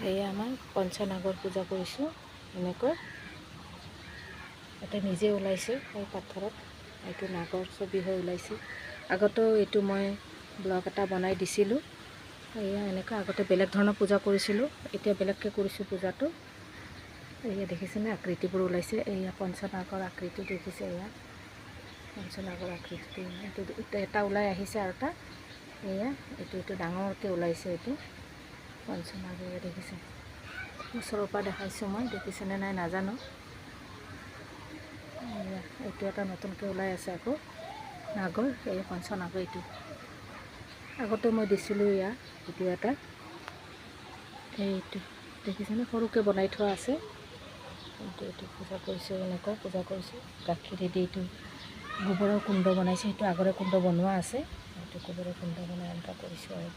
এয়া আমাৰ পঞ্চনাগৰ পূজা কৰিছোঁ এনেকৈ এটা নিজে ওলাইছে এই পাথৰত এইটো নাগৰ ছবি হৈ ওলাইছে আগতেও এইটো মই ব্লগ এটা বনাই দিছিলোঁ এয়া এনেকৈ আগতে বেলেগ ধৰণৰ পূজা কৰিছিলোঁ এতিয়া বেলেগকৈ কৰিছোঁ পূজাটো এয়া দেখিছেনে আকৃতিবোৰ ওলাইছে এয়া পঞ্চনাগৰ আকৃতি দেখিছে এয়া পঞ্চনাগৰ আকৃতিটো এইটো এটা ওলাই আহিছে আৰু এটা এয়া এইটো ডাঙৰকৈ ওলাইছে এইটো পঞ্চনাগৰ দেখিছে ওচৰৰ পৰা দেখাইছোঁ মই দেখিছেনে নাই নাজানো এইটো এটা নতুনকৈ ওলাই আছে আকৌ নাগৰ এই পঞ্চনাগৰ এইটো আগতে মই দিছিলোঁ এয়া ভিডিঅ' এটা এইটো দেখিছেনে সৰুকৈ বনাই থোৱা আছে এইটো পূজা কৰিছোঁ এনেকুৱা পূজা কৰিছোঁ গাখীৰেদি এইটো গোবৰৰ কুণ্ড বনাইছে সেইটো আগৰে কুণ্ড বনোৱা আছে এইটো গোবৰৰ কুণ্ড বনাই এনেকুৱা কৰিছোঁ আৰু